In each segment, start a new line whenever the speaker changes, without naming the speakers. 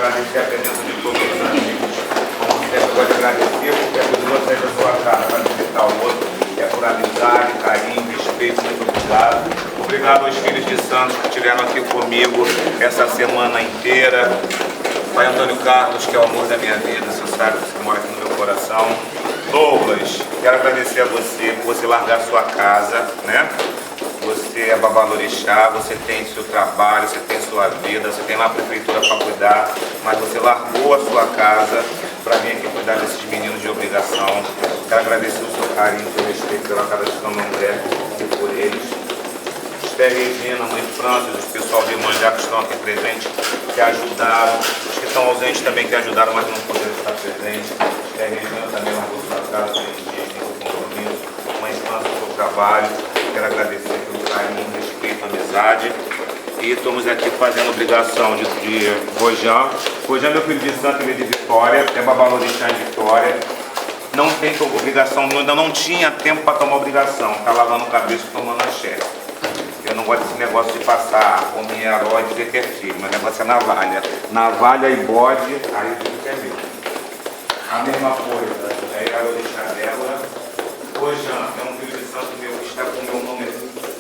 agradecer a presença de todos os amigos. Como sempre, pode agradecer porque a pessoa sai da sua casa para visitar o outro. É por amizade, carinho, respeito, muito obrigado. Obrigado aos filhos de Santos que estiveram aqui comigo essa semana inteira. Pai Antônio Carlos, que é o amor da minha vida, você sabe que mora aqui no meu coração. Douglas, quero agradecer a você por você largar sua casa, né? Você é babalorixá, você tem seu trabalho, você tem sua vida, você tem lá a prefeitura para cuidar, mas você largou a sua casa para vir aqui cuidar desses meninos de obrigação. Quero agradecer o seu carinho, o seu respeito pela casa de São André e por eles. Esther Regina, Mãe Francis, o pessoal de Manjá que estão aqui presentes, que ajudaram, os que estão ausentes também que ajudaram, mas não puderam estar presentes. Esther Regina também largou sua casa, tem seu compromisso, Mãe Francis, o seu trabalho. Quero agradecer pelo carinho, respeito, amizade. E estamos aqui fazendo obrigação de Rojan. Rojan é meu filho de santo, ele é de Vitória, é babalorixá em Vitória. Não tem obrigação, ainda não tinha tempo para tomar obrigação. Está lavando o cabeça e tomando axé. Eu não gosto desse negócio de passar o minha herói e dizer que é filho, mas o negócio é navalha. Navalha e bode, aí eu digo que é meu. A mesma coisa, é a orixá Débora. Rojan é um filho de santo meu que está com o meu nome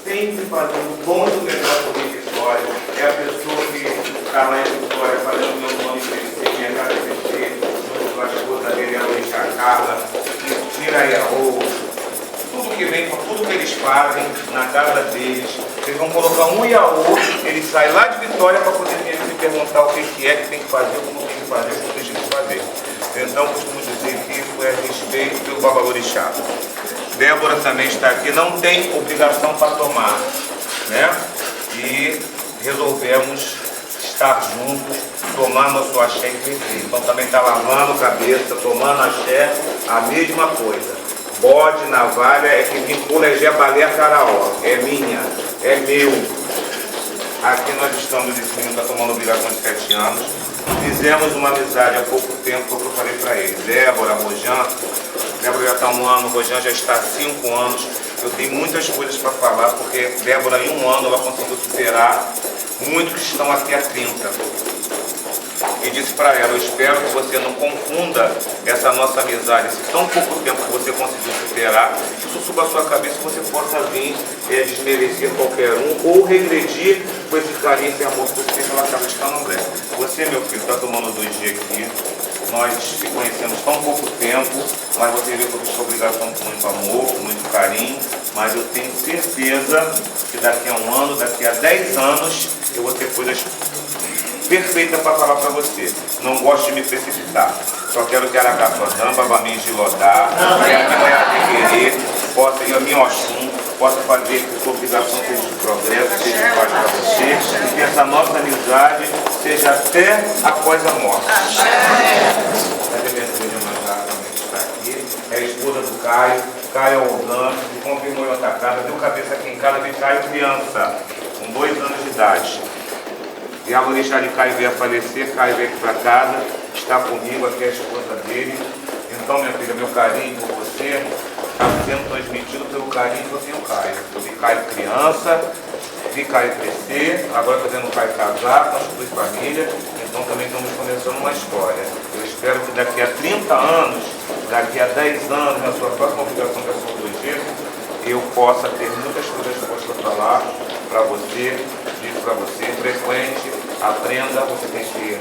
sempre fazendo bom do melhor por minha história. É a pessoa que está lá em Vitória fazendo o meu nome crescer, minha casa crescer, junto com a esposa dele, a orixá Carla, que tira aí a roupa. Tudo que vem, tudo que eles fazem na casa deles, eles vão colocar um iaô, eles saem lá de Vitória para poder vir me perguntar o que é que tem que fazer, como tem que fazer, como deixa de fazer. Então, costumo dizer que isso é respeito pelo babalorixá. Débora também está aqui, não tem obrigação para tomar, né? E resolvemos estar juntos, tomando a sua axé e crescer. Então também está lavando a cabeça, tomando axé, a mesma coisa. Bode, navalha, é que vincula é Jebalé Caraó, é minha, é meu. Aqui nós estamos, esse menino está tomando obrigação de 7 anos. Fizemos uma amizade há pouco tempo, que eu falei para ele, Débora, Rojan. Débora já está há 1 ano, Rojan já está há 5 anos. Eu tenho muitas coisas para falar, porque Débora em 1 ano ela conseguiu superar muitos que estão aqui há 30. E disse para ela, eu espero que você não confunda essa nossa amizade, esse tão pouco tempo que você conseguiu superar, que isso suba a sua cabeça e você possa vir desmerecer qualquer um ou regredir com esse carinho e amor que você tem pela casa de Candomblé. Você, meu filho, está tomando 2 dias aqui, nós se conhecemos tão pouco tempo, mas você veio com essa obrigação com muito amor, com muito carinho, mas eu tenho certeza que daqui a 1 ano, daqui a 10 anos, eu vou ter coisas perfeita para falar para você. Não gosto de me precipitar. Só quero que Aracaçodamba, Bamin Gilodá, que a minha querer, possa ir a minha Oxum, possa fazer que sua obrigação seja de progresso, seja de paz para você, e que essa nossa amizade seja até após a morte. Cadê minha filha Manjá também que está aqui? É a esposa do Caio, Caio Orlando, que confirmou em outra casa, deu cabeça aqui em casa de Caio criança, com 2 anos de idade. E a orixá de Caio veio a falecer, Caio veio aqui para casa, está comigo, aqui é a esposa dele. Então, minha filha, meu carinho por você está sendo transmitido pelo carinho que eu tenho Caio. Eu vi Caio criança, vi Caio crescer, agora estou vendo Caio casar, constituir família, então também estamos começando uma história. Eu espero que daqui a 30 anos, daqui a 10 anos, na sua próxima obrigação que é São Luís, eu possa ter muitas coisas postas para falar para você, digo para você, frequente, aprenda, você tem que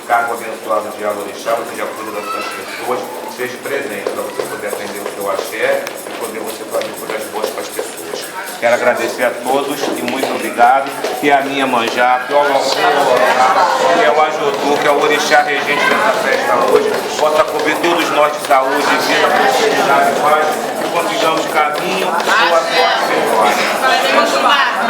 cargo abençoado de Alorixá, você já cuida das suas pessoas, seja presente para você poder aprender o seu axé e poder você fazer coisas boas para as pessoas. Quero agradecer a todos e muito obrigado. Que é a minha Manjá, que é o Alocô, que é o Ajodu, que é o orixá regente dessa festa hoje, possa cobrir todos nós de saúde, vida, prosperidade e paz, que consigamos caminho para a sorte e vitória.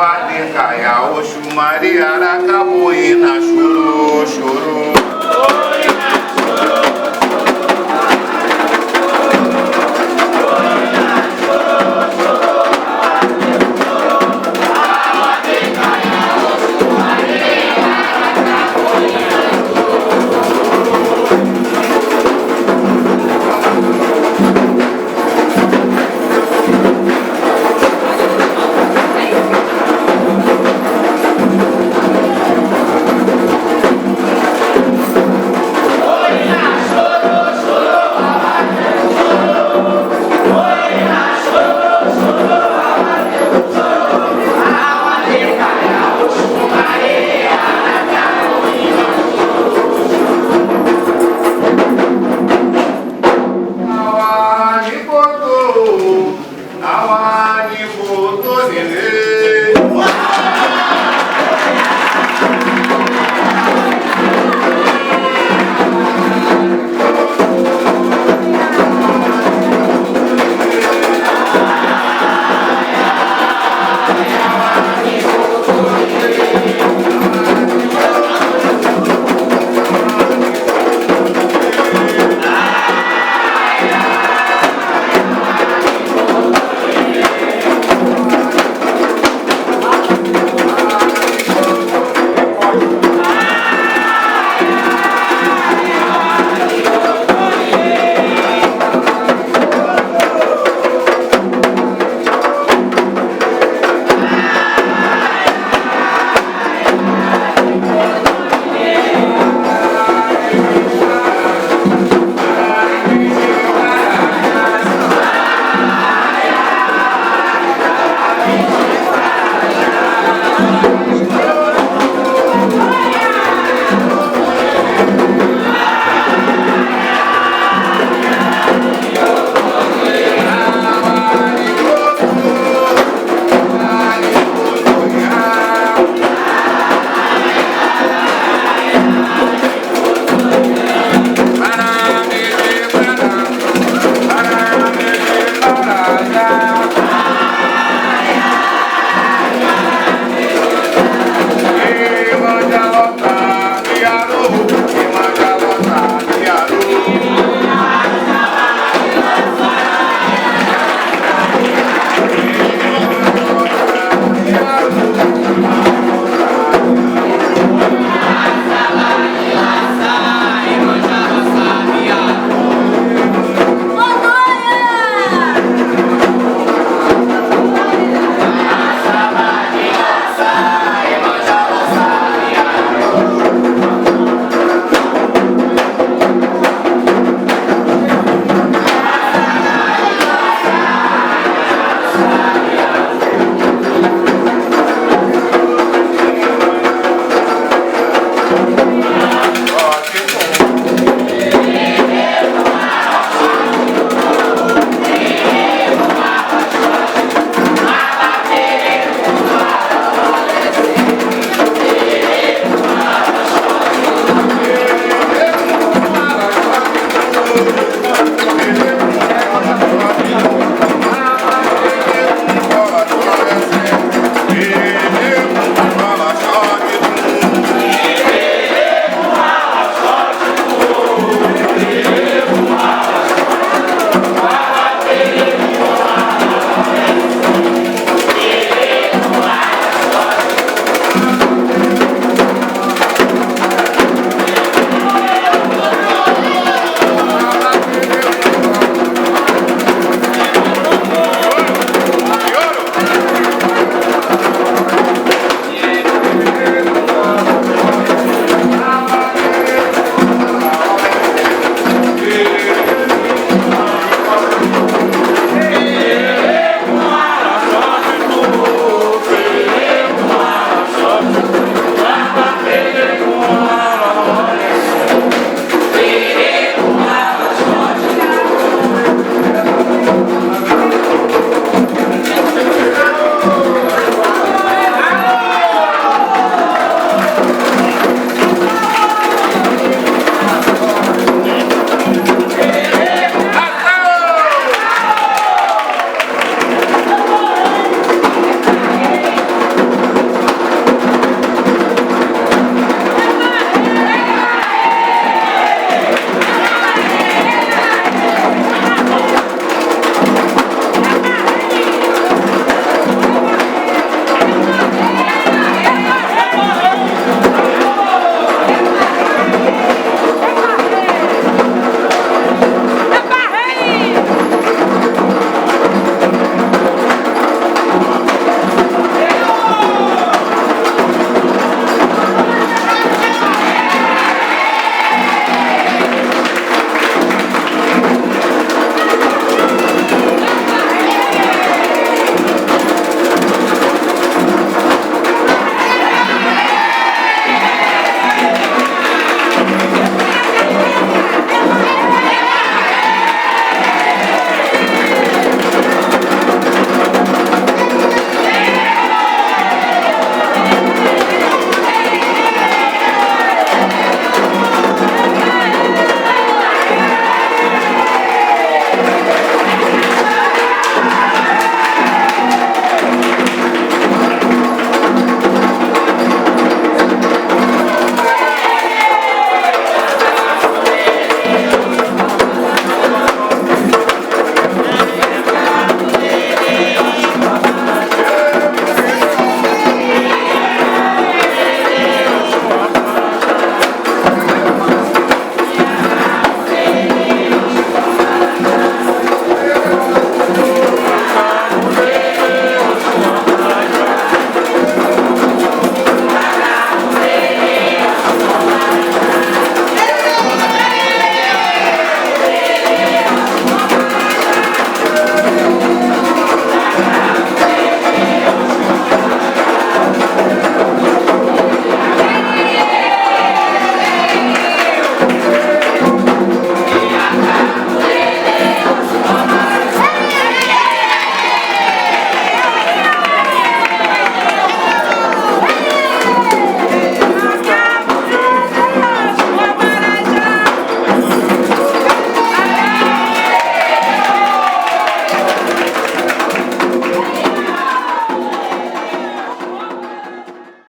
Wade, Caia, Oxu, Maria, Aracabuína, chorou, chorou.